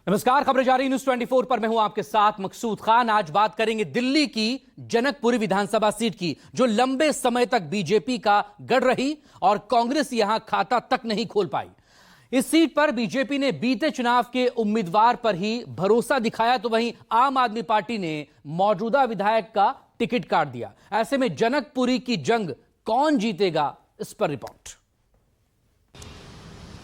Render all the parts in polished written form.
नमस्कार, खबरें जारी न्यूज 24 पर मैं हूं आपके साथ मकसूद खान। आज बात करेंगे दिल्ली की जनकपुरी विधानसभा सीट की, जो लंबे समय तक बीजेपी का गढ़ रही और कांग्रेस यहां खाता तक नहीं खोल पाई। इस सीट पर बीजेपी ने बीते चुनाव के उम्मीदवार पर ही भरोसा दिखाया, तो वहीं आम आदमी पार्टी ने मौजूदा विधायक का टिकट काट दिया। ऐसे में जनकपुरी की जंग कौन जीतेगा, इस पर रिपोर्ट।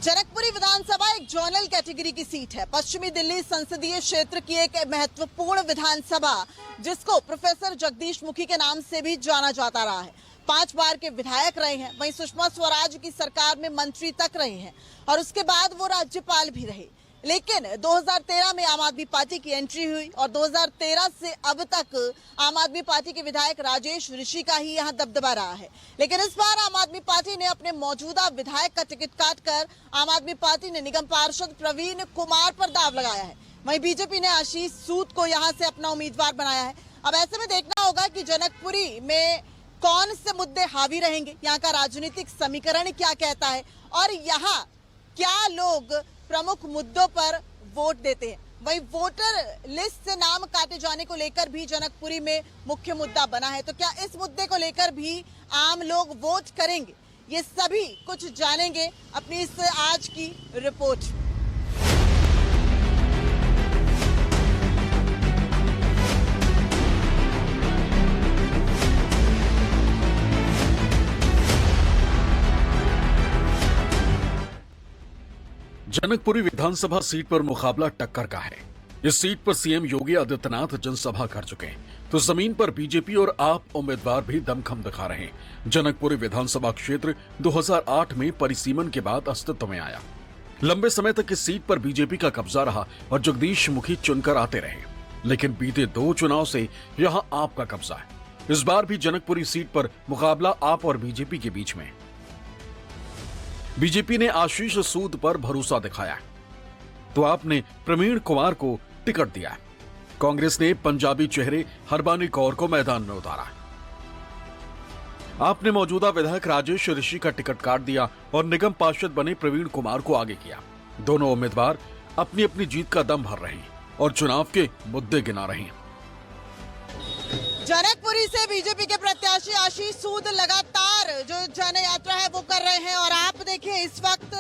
जनकपुरी विधानसभा एक जोनल कैटेगरी की सीट है। पश्चिमी दिल्ली संसदीय क्षेत्र की एक महत्वपूर्ण विधानसभा, जिसको प्रोफेसर जगदीश मुखी के नाम से भी जाना जाता रहा है। 5 बार के विधायक रहे हैं, वहीं सुषमा स्वराज की सरकार में मंत्री तक रहे हैं और उसके बाद वो राज्यपाल भी रहे। लेकिन 2013 में आम आदमी पार्टी की एंट्री हुई और 2013 से अब तक आम आदमी पार्टी के विधायक राजेश ऋषि का ही यहां दबदबा रहा है। लेकिन इस बार आम आदमी पार्टी ने अपने मौजूदा विधायक का टिकट काटकर आम आदमी पार्टी ने निगम पार्षद प्रवीण कुमार पर दाव लगाया है। वहीं बीजेपी ने आशीष सूद को यहां से अपना उम्मीदवार बनाया है। अब ऐसे में देखना होगा कि जनकपुरी में कौन से मुद्दे हावी रहेंगे, यहाँ का राजनीतिक समीकरण क्या कहता है और यहाँ क्या लोग प्रमुख मुद्दों पर वोट देते हैं। वहीं वोटर लिस्ट से नाम काटे जाने को लेकर भी जनकपुरी में मुख्य मुद्दा बना है, तो क्या इस मुद्दे को लेकर भी आम लोग वोट करेंगे, ये सभी कुछ जानेंगे अपनी इस आज की रिपोर्ट। जनकपुरी विधानसभा सीट पर मुकाबला टक्कर का है। इस सीट पर सीएम योगी आदित्यनाथ जनसभा कर चुके हैं, तो जमीन पर बीजेपी और आप उम्मीदवार भी दमखम दिखा रहे हैं। जनकपुरी विधानसभा क्षेत्र 2008 में परिसीमन के बाद अस्तित्व में आया। लंबे समय तक इस सीट पर बीजेपी का कब्जा रहा और जगदीश मुखी चुनकर आते रहे, लेकिन बीते 2 चुनाव से यहां आप का कब्जा है। इस बार भी जनकपुरी सीट पर मुकाबला आप और बीजेपी के बीच में। बीजेपी ने आशीष सूद पर भरोसा दिखाया, तो आपने प्रवीण कुमार को टिकट दिया। कांग्रेस ने पंजाबी चेहरे हरबानी कौर को मैदान में उतारा। आपने मौजूदा विधायक राजेश ऋषि का टिकट काट दिया और निगम पार्षद बने प्रवीण कुमार को आगे किया। दोनों उम्मीदवार अपनी अपनी जीत का दम भर रहे हैं और चुनाव के मुद्दे गिना रहे हैं। जनकपुरी से बीजेपी के प्रत्याशी आशीष सूद लगातार जो जन यात्रा है वो कर रहे हैं और आप देखिए इस वक्त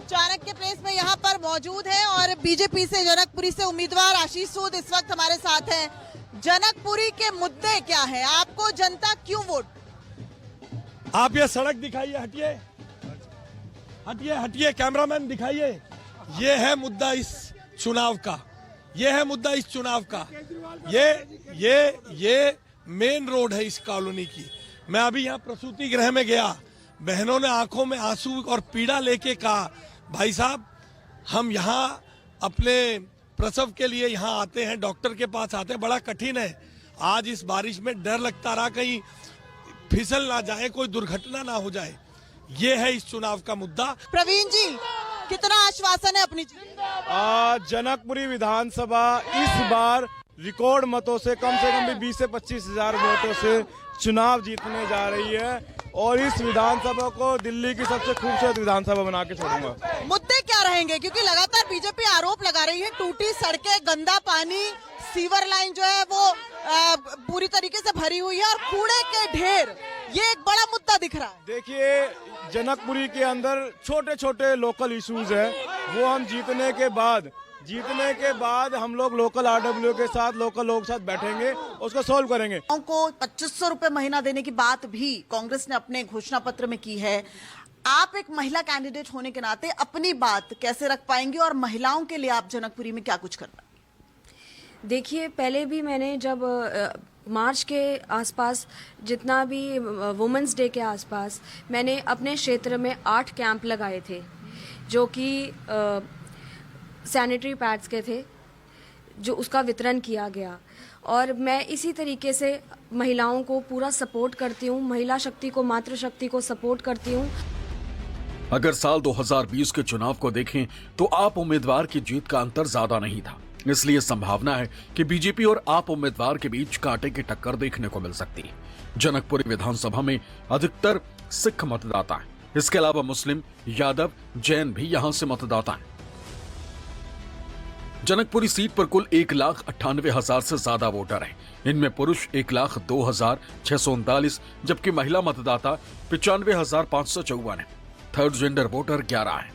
चाणक्य प्लेस में यहाँ पर मौजूद है और बीजेपी से जनकपुरी से उम्मीदवार आशीष सूद इस वक्त हमारे साथ हैं। जनकपुरी के मुद्दे क्या है, आपको जनता क्यों वोट? आप ये सड़क दिखाइए, हटिए हटिए हटिए, कैमरामैन दिखाइए। ये है मुद्दा इस चुनाव का, ये है मुद्दा इस चुनाव का। ये मेन रोड है इस कॉलोनी की। मैं अभी यहाँ प्रसूति गृह में गया, बहनों ने आंखों में आंसू और पीड़ा लेके कहा, भाई साहब हम यहाँ अपने प्रसव के लिए यहाँ आते हैं, डॉक्टर के पास आते हैं, बड़ा कठिन है। आज इस बारिश में डर लगता रहा कहीं फिसल ना जाए, कोई दुर्घटना ना हो जाए। ये है इस चुनाव का मुद्दा। प्रवीण जी, कितना आश्वासन है अपनी? जनकपुरी विधानसभा इस बार रिकॉर्ड मतों से कम भी 20 से 25 हजार वोटों से चुनाव जीतने जा रही है और इस विधानसभा को दिल्ली की सबसे खूबसूरत विधानसभा बना के छोड़ूंगा। मुद्दे क्या रहेंगे, क्योंकि लगातार बीजेपी आरोप लगा रही है टूटी सड़कें, गंदा पानी, सीवर लाइन जो है वो पूरी तरीके से भरी हुई है और कूड़े के ढेर, ये एक बड़ा मुद्दा दिख रहा है। देखिए, जनकपुरी के अंदर छोटे छोटे लोकल इश्यूज है, वो हम जीतने के बाद हम लोग लोकल आरडब्ल्यू के साथ, लोकल लोगों के साथ बैठेंगे, उसको सॉल्व करेंगे। को 2500 रुपए महीना देने की बात भी कांग्रेस ने अपने घोषणा पत्र में की है। आप एक महिला कैंडिडेट होने के नाते अपनी बात कैसे रख पाएंगे और महिलाओं के लिए आप जनकपुरी में क्या कुछ कर पाएंगे? देखिए, पहले भी मैंने जब मार्च के आसपास, जितना भी वुमेंस डे के आसपास, मैंने अपने क्षेत्र में 8 कैंप लगाए थे, जो कि सैनिटरी पैड्स के थे, जो उसका वितरण किया गया। और मैं इसी तरीके से महिलाओं को पूरा सपोर्ट करती हूँ, महिला शक्ति को, मातृशक्ति को सपोर्ट करती हूँ। अगर साल 2020 के चुनाव को देखें तो आप उम्मीदवार की जीत का अंतर ज्यादा नहीं था, इसलिए संभावना है कि बीजेपी और आप उम्मीदवार के बीच कांटे की टक्कर देखने को मिल सकती है। जनकपुरी विधानसभा में अधिकतर सिख मतदाता हैं, इसके अलावा मुस्लिम, यादव, जैन भी यहां से मतदाता हैं। जनकपुरी सीट पर कुल 1,98,000 से ज्यादा वोटर हैं। इनमें पुरुष 1,02,639 जबकि महिला मतदाता 95,554 है। थर्ड जेंडर वोटर 11 है।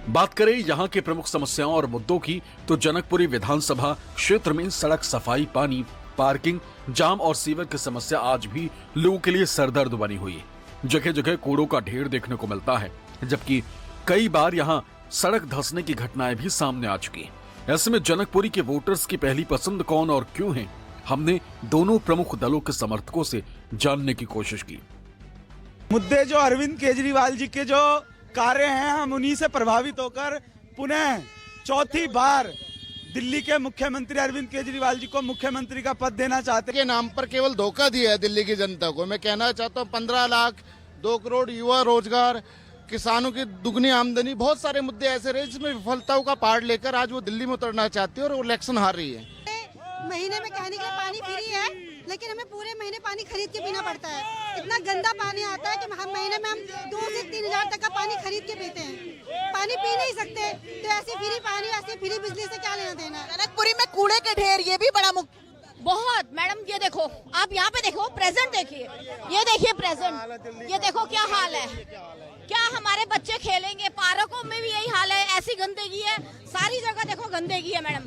बात करें यहां के प्रमुख समस्याओं और मुद्दों की तो जनकपुरी विधानसभा क्षेत्र में सड़क सफाई, पानी, पार्किंग, जाम और सीवर की समस्या आज भी लोगों के लिए सरदर्द बनी हुई है। जगह जगह कूड़ों का ढेर देखने को मिलता है, जबकि कई बार यहां सड़क धंसने की घटनाएं भी सामने आ चुकी हैं। ऐसे में जनकपुरी के वोटर्स की पहली पसंद कौन और क्यों है, हमने दोनों प्रमुख दलों के समर्थकों से जानने की कोशिश की। मुद्दे जो अरविंद केजरीवाल जी के जो कार्य हैं, हम उन्हीं से प्रभावित होकर पुनः चौथी बार दिल्ली के मुख्यमंत्री अरविंद केजरीवाल जी को मुख्यमंत्री का पद देना चाहते हैं। के नाम पर केवल धोखा दिया है दिल्ली की जनता को। मैं कहना चाहता हूँ 15 लाख, 2 करोड़ युवा रोजगार, किसानों की दुगनी आमदनी, बहुत सारे मुद्दे ऐसे रहे जिसमें विफलताओं का पार्ट लेकर आज वो दिल्ली में उतरना चाहती है और इलेक्शन हार रही है। महीने में कहने के लिए पानी फ्री है, लेकिन हमें पूरे महीने पानी खरीद के पीना पड़ता है। इतना गंदा पानी आता है कि हम महीने में 2 से 3 हजार तक का पानी खरीद के पीते हैं। पानी पी नहीं सकते, तो ऐसे फ्री पानी, ऐसे फ्री बिजली से क्या लेना देना। जनकपुरी में कूड़े के ढेर, ये भी बड़ा मुद्दा। बहुत मैडम, ये देखो आप यहाँ पे देखो, प्रेजेंट देखिए, ये देखिए प्रेजेंट, ये देखो क्या हाल है। क्या हमारे बच्चे खेलेंगे? पार्कों में भी यही हाल है, ऐसी गंदगी है, सारी जगह देखो गंदगी है मैडम।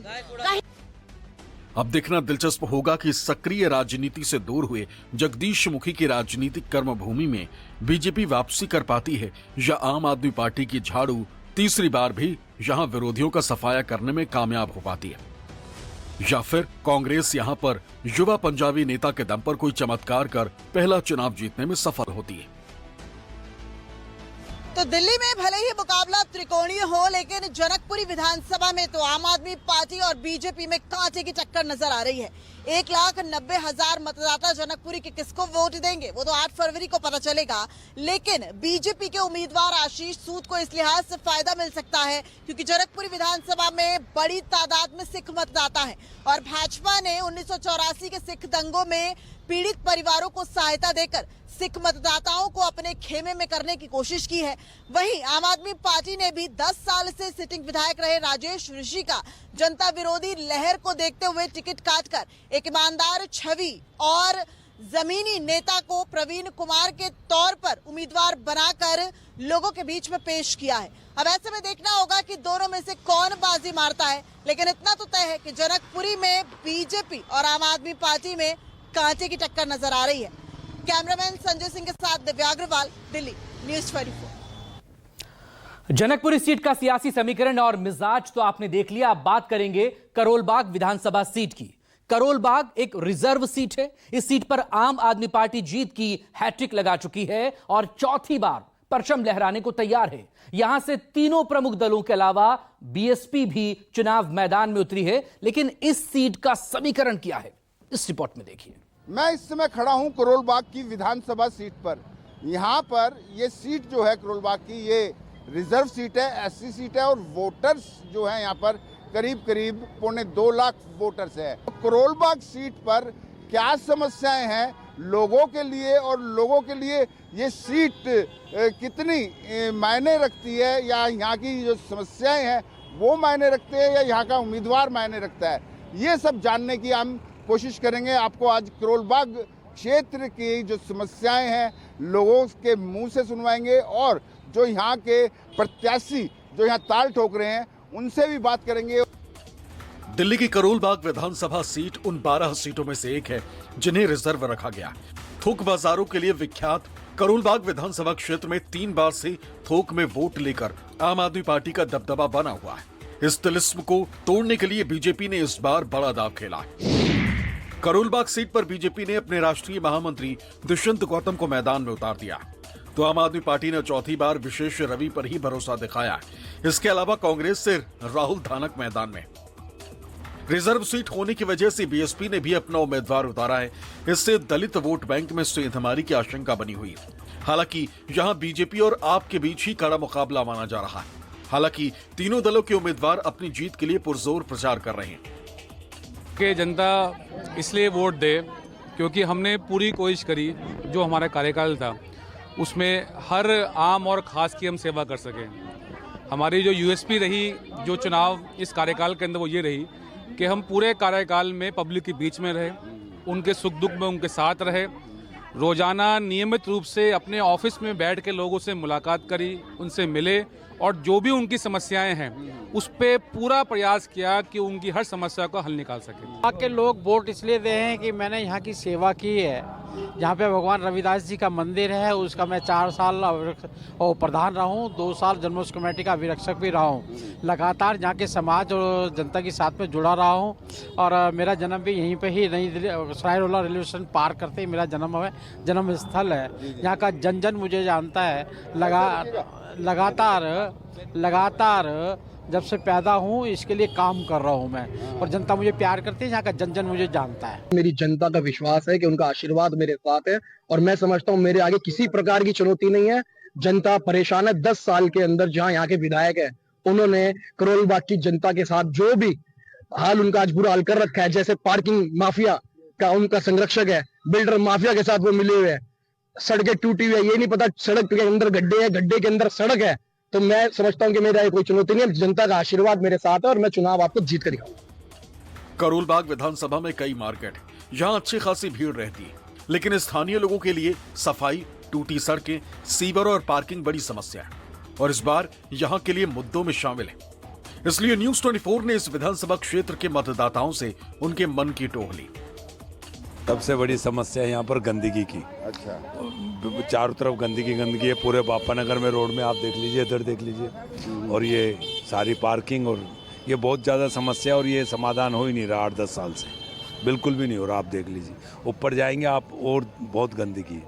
अब देखना दिलचस्प होगा कि सक्रिय राजनीति से दूर हुए जगदीश मुखी की राजनीतिक कर्मभूमि में बीजेपी वापसी कर पाती है या आम आदमी पार्टी की झाड़ू तीसरी बार भी यहां विरोधियों का सफाया करने में कामयाब हो पाती है, या फिर कांग्रेस यहां पर युवा पंजाबी नेता के दम पर कोई चमत्कार कर पहला चुनाव जीतने में सफल होती है। तो दिल्ली में भले ही मुकाबला त्रिकोणीय हो, लेकिन जनकपुरी विधानसभा में तो आम आदमी पार्टी और बीजेपी में कांटे की टक्कर नजर आ रही है। 1,90,000 मतदाता जनकपुरी के किसको वोट देंगे वो तो 8 फरवरी को पता चलेगा, लेकिन बीजेपी के उम्मीदवार आशीष सूद को इस लिहाज से फायदा मिल सकता है क्योंकि जनकपुरी विधानसभा में बड़ी तादाद में सिख मतदाता है और भाजपा ने 1984 के सिख दंगों में पीड़ित परिवारों को सहायता देकर सिख मतदाताओं को अपने खेमे में करने की कोशिश की है। वहीं आम आदमी पार्टी ने भी 10 साल से सिटिंग विधायक रहे राजेश ऋषि का जनता विरोधी लहर को देखते हुए टिकट काटकर एक ईमानदार छवि और जमीनी नेता को प्रवीण कुमार के तौर पर उम्मीदवार बनाकर लोगों के बीच में पेश किया है। अब ऐसे में देखना होगा कि दोनों में से कौन बाजी मारता है, लेकिन इतना तो तय है कि जनकपुरी में बीजेपी और आम आदमी पार्टी में कांटे की टक्कर नजर आ रही है। कैमरामैन संजय सिंह के साथ दिव्या अग्रवाल, दिल्ली, न्यूज़ 24। जनकपुरी सीट का सियासी समीकरण और मिजाज तो आपने देख लिया। अब बात करेंगे करोलबाग विधानसभा सीट की। करोलबाग एक रिजर्व सीट है। इस सीट पर आम आदमी पार्टी जीत की हैट्रिक लगा चुकी है और चौथी बार परचम लहराने को तैयार है। यहां से तीनों प्रमुख दलों के अलावा बीएसपी भी चुनाव मैदान में उतरी है, लेकिन इस सीट का समीकरण क्या है, इस रिपोर्ट में देखिए। मैं इस समय खड़ा हूं करोलबाग की विधानसभा सीट पर। यहां पर ये सीट जो है करोलबाग की, ये रिजर्व सीट है, एससी सीट है और वोटर्स जो है यहाँ पर करीब 2.25 लाख वोटर्स है। करोलबाग सीट पर क्या समस्याएं हैं लोगों के लिए और लोगों के लिए ये सीट कितनी मायने रखती है, या यहाँ की जो समस्याएं हैं वो मायने रखते हैं या यहाँ का उम्मीदवार मायने रखता है, ये सब जानने की हम कोशिश करेंगे। आपको आज करोलबाग क्षेत्र की जो समस्याएं हैं लोगों के मुंह से सुनवाएंगे और जो यहाँ के प्रत्याशी जो यहाँ ताल ठोक रहे हैं उनसे भी बात करेंगे। दिल्ली की करोलबाग विधानसभा सीट उन 12 सीटों में से एक है जिन्हें रिजर्व रखा गया। थोक बाजारों के लिए विख्यात करोलबाग विधानसभा क्षेत्र में 3 बार से थोक में वोट लेकर आम आदमी पार्टी का दबदबा बना हुआ है। इस तिलिस्म को तोड़ने के लिए बीजेपी ने इस बार बड़ा दांव खेला है। करोलबाग सीट पर बीजेपी ने अपने राष्ट्रीय महामंत्री दुष्यंत गौतम को मैदान में उतार दिया, तो आम आदमी पार्टी ने चौथी बार विशेष रवि पर ही भरोसा दिखाया है। इसके अलावा कांग्रेस से राहुल धानक मैदान में। रिजर्व सीट होने की वजह से बीएसपी ने भी अपना उम्मीदवार उतारा है। इससे दलित वोट बैंक में सेंधमारी की आशंका बनी हुई। हालांकि यहां बीजेपी और आप के बीच ही कड़ा मुकाबला माना जा रहा है। हालांकि तीनों दलों के उम्मीदवार अपनी जीत के लिए पुरजोर प्रचार कर रहे हैं। कि जनता इसलिए वोट दे क्योंकि हमने पूरी कोशिश करी, जो हमारा कार्यकाल था उसमें हर आम और खास की हम सेवा कर सकें। हमारी जो यूएसपी रही जो चुनाव इस कार्यकाल के अंदर वो ये रही कि हम पूरे कार्यकाल में पब्लिक के बीच में रहे, उनके सुख दुख में उनके साथ रहे, रोजाना नियमित रूप से अपने ऑफिस में बैठ के लोगों से मुलाकात करी, उनसे मिले और जो भी उनकी समस्याएं हैं उस पे पूरा प्रयास किया कि उनकी हर समस्या को हल निकाल सके। यहाँ के लोग वोट इसलिए दे हैं कि मैंने यहाँ की सेवा की है। यहाँ पे भगवान रविदास जी का मंदिर है, उसका मैं 4 साल प्रधान रहा हूँ, 2 साल जन्मोत्सव कमेटी का अभिरक्षक भी रहा हूँ। लगातार यहाँ के समाज और जनता के साथ में जुड़ा रहा हूँ और मेरा जन्म भी यहीं पे ही नई दिल्ली सरायरोला रेलवे स्टेशन पार करते ही मेरा जन्म स्थल है। यहाँ का जन जन मुझे जानता है। लगातार जब से पैदा हूँ इसके लिए काम कर रहा हूँ मैं और जनता मुझे प्यार करती है। यहाँ का जन जन मुझे जानता है। मेरी जनता का विश्वास है कि उनका आशीर्वाद मेरे साथ है और मैं समझता हूँ मेरे आगे किसी प्रकार की चुनौती नहीं है। जनता परेशान है। 10 साल के अंदर जहाँ यहाँ के विधायक है उन्होंने करोल बाग की जनता के साथ जो भी हाल उनका आज बुरा हाल कर रखा है, जैसे पार्किंग माफिया का उनका संरक्षक है, बिल्डर माफिया के साथ वो मिले हुए हैं, सड़कें टूटी हुई है, ये नहीं पता सड़क के अंदर गड्ढे है, गड्ढे के अंदर सड़क है। तो मैं समझता हूं कि मेरा कोई चुनौती नहीं है। जनता का आशीर्वाद मेरे साथ है और मैं चुनाव आपको जीत कर दिखाऊंगा। करोल बाग विधानसभा में कई मार्केट, यहाँ अच्छी खासी भीड़ रहती है, लेकिन स्थानीय लोगों के लिए सफाई, टूटी सड़कें, सीवर और पार्किंग बड़ी समस्या है और इस बार यहाँ के लिए मुद्दों में शामिल है। इसलिए न्यूज 24 ने इस विधानसभा क्षेत्र के मतदाताओं से उनके मन की टोह ली। सबसे बड़ी समस्या है यहाँ पर गंदगी की। अच्छा। चारों तरफ गंदगी है। पूरे बापा नगर में रोड में आप देख लीजिए, इधर देख लीजिए, और ये सारी पार्किंग और ये बहुत ज़्यादा समस्या और ये समाधान हो ही नहीं रहा 8-10 साल से, बिल्कुल भी नहीं हो रहा। आप देख लीजिए, ऊपर जाएंगे आप और बहुत गंदगी है।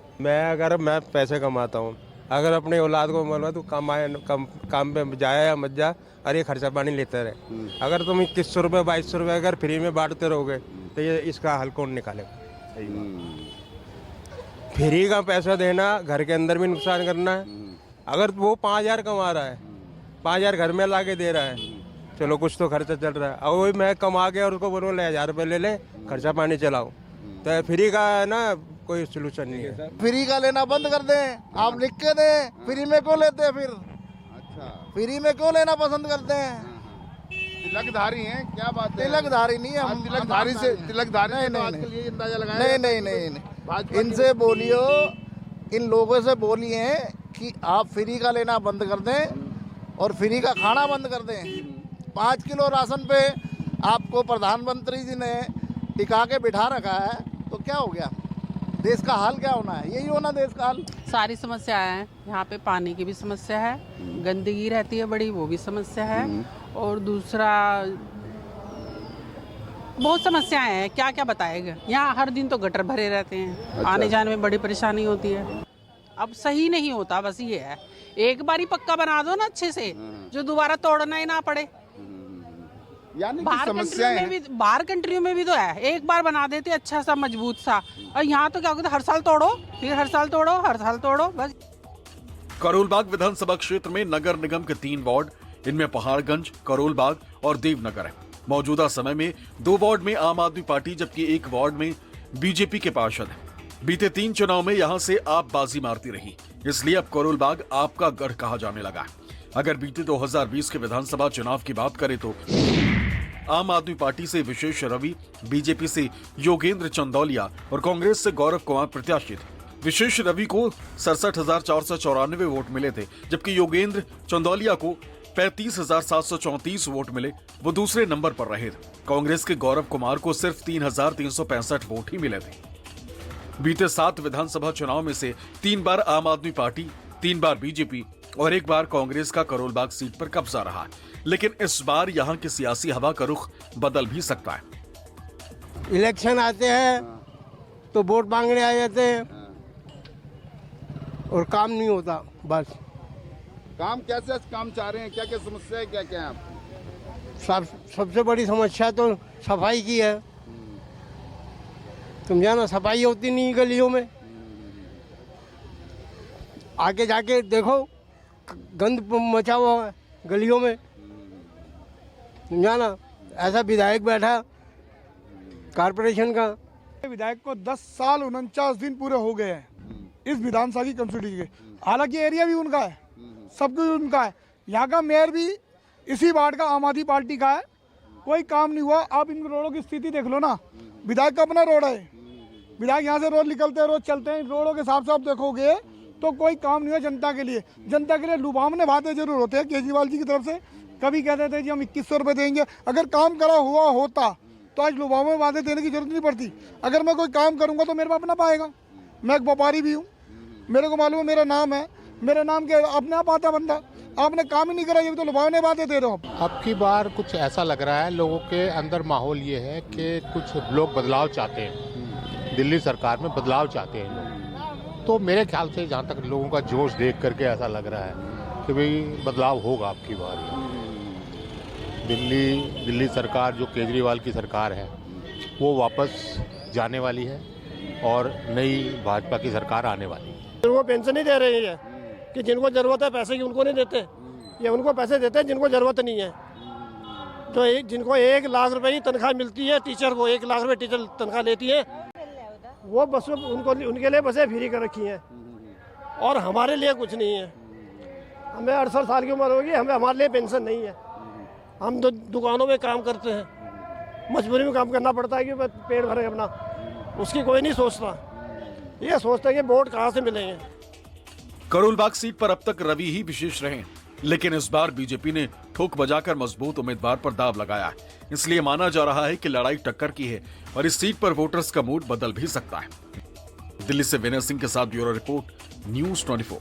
मैं पैसे कमाता हूँ, अगर अपने औलाद को बोलवा तो काम पे जाए या मत जा, अरे खर्चा पानी लेते रहे। अगर तुम 2100 रुपये 2200 रुपये अगर फ्री में बांटते रहोगे तो ये इसका हल कौन निकालेगा? फ्री का पैसा देना घर के अंदर भी नुकसान करना है। अगर वो 5000 कमा रहा है, 5000 घर में ला के दे रहा है, चलो कुछ तो खर्चा चल रहा है। अब वही मैं कमा के और उसको बोलूँ 1000 रुपये ले ले, खर्चा पानी चलाओ, तो फ्री का है ना कोई सोल्यूशन नहीं है। फ्री का लेना बंद कर दें, आप लिख के दें, फ्री में क्यों लेते हैं फिर? अच्छा, फ्री में क्यों लेना पसंद करते हैं? तिलकधारी हैं, क्या बात है? तिलकधारी नहीं है हम, तिलकधारी से तिलकधारी नहीं, अंदाजा लगाया नहीं। इनसे बोलियो, इन लोगों से बोलिए कि आप फ्री का लेना बंद कर दें और फ्री का खाना बंद कर दें। 5 किलो राशन पे आपको प्रधानमंत्री जी ने टिका के बिठा रखा है, तो क्या हो गया? देश का हाल क्या होना है? यही होना देश का हाल। सारी समस्याएं हैं यहाँ पे, पानी की भी समस्या है, गंदगी रहती है बड़ी, वो भी समस्या है, और दूसरा बहुत समस्याएं हैं, क्या क्या बताएगा। यहाँ हर दिन तो गटर भरे रहते हैं। अच्छा। आने जाने में बड़ी परेशानी होती है। अब सही नहीं होता, बस ये है, एक बार ही पक्का बना दो ना अच्छे से, जो दोबारा तोड़ना ही ना पड़े। बाहर कंट्रियों में भी तो है, एक बार बना देते अच्छा सा मजबूत सा, और यहाँ तो क्या होता है, हर साल तोड़ो, फिर हर साल तोड़ो, हर साल तोड़ो, बस। करोल बाग विधानसभा क्षेत्र में नगर निगम के 3 वार्ड, इनमें पहाड़गंज, करोल बाग और देवनगर है। मौजूदा समय में 2 वार्ड में आम आदमी पार्टी जबकि 1 वार्ड में बीजेपी के पार्षद हैं। बीते 3 चुनाव में यहां से आप बाजी मारती रही, इसलिए अब करोल बाग आपका गढ़ कहा जाने लगा। अगर बीते 2020 के विधानसभा चुनाव की बात करें तो आम आदमी पार्टी से विशेष रवि, बीजेपी से योगेंद्र चंदौलिया और कांग्रेस से गौरव कुमार प्रत्याशी थे। विशेष रवि को 67,494 वोट मिले थे, जबकि योगेंद्र चंदौलिया को 35,734 वोट मिले, वो दूसरे नंबर पर रहे थे। कांग्रेस के गौरव कुमार को सिर्फ 3,365 वोट ही मिले थे। बीते 7 विधानसभा चुनाव में से 3 बार आम आदमी पार्टी, 3 बार बीजेपी और 1 बार कांग्रेस का करोल बाग सीट पर कब्जा रहा, लेकिन इस बार यहाँ की सियासी हवा का रुख बदल भी सकता है। इलेक्शन आते हैं तो वोट मांगने आ जाते हैं और काम नहीं होता, बस। काम कैसे काम चाह रहे हैं? क्या क्या समस्या है, क्या क्या है? सबसे बड़ी समस्या तो सफाई की है। तुम जानो, सफाई होती नहीं गलियों में, आगे जाके देखो गंद मचा हुआ है गलियों में। तुम जाना, ऐसा विधायक बैठा कारपोरेशन का, विधायक को 10 साल 49 दिन पूरे हो गए हैं इस विधानसभा की कंस्टिट्यूंसी के। हालांकि एरिया भी उनका है, सब कुछ उनका है। यहाँ का मेयर भी इसी वार्ड का आम आदमी पार्टी का है, कोई काम नहीं हुआ। आप इन रोडों की स्थिति देख लो ना, विधायक का अपना रोड है, विधायक यहाँ से रोज निकलते हैं, रोज चलते हैं, रोडों के हिसाब से आप देखोगे तो कोई काम नहीं हुआ जनता के लिए। जनता के लिए लुभावने वादे जरूर होते हैं केजरीवाल जी की तरफ से, कभी कहते थे जी हम 2100 रुपये देंगे, अगर काम करा हुआ होता तो आज लुभावने वादे देने की जरूरत नहीं पड़ती। अगर मैं कोई काम करूँगा तो मेरे पास अपना पाएगा, मैं एक व्यापारी भी हूँ, मेरे को मालूम है मेरा नाम है, मेरे नाम के अपने आप आता बंदा, आपने काम ही नहीं करा, ये तो लुभावने बातें दे रहे हो। अब की बार कुछ ऐसा लग रहा है, लोगों के अंदर माहौल ये है कि कुछ लोग बदलाव चाहते हैं, दिल्ली सरकार में बदलाव चाहते हैं लोग। तो मेरे ख्याल से जहाँ तक लोगों का जोश देख करके ऐसा लग रहा है कि भाई बदलाव होगा अब की बार। दिल्ली सरकार जो केजरीवाल की सरकार है वो वापस जाने वाली है और नई भाजपा की सरकार आने वाली है। वो पेंशन नहीं दे रहे हैं कि जिनको जरूरत है पैसे की उनको नहीं देते, ये उनको पैसे देते हैं जिनको जरूरत नहीं है। तो जिनको 1 लाख रुपए की तनख्वाह मिलती है, टीचर को 1 लाख रुपए टीचर तनख्वाह लेती है, वो बस उनके लिए बसें फ्री कर रखी हैं और हमारे लिए कुछ नहीं है। हमें 68 साल की उम्र होगी, हमारे लिए पेंशन नहीं है। हम तो दुकानों में काम करते हैं, मजबूरी में काम करना पड़ता है कि पेट भरे अपना, उसकी कोई नहीं सोचता। ये सोचता है कि वोट कहाँ से मिलेंगे। करोल बाग सीट पर अब तक रवि ही विशेष रहे, लेकिन इस बार बीजेपी ने ठोक बजाकर मजबूत उम्मीदवार पर दाव लगाया है, इसलिए माना जा रहा है कि लड़ाई टक्कर की है और इस सीट पर वोटर्स का मूड बदल भी सकता है। दिल्ली से विनय सिंह के साथ ब्यूरो रिपोर्ट, न्यूज़ 24।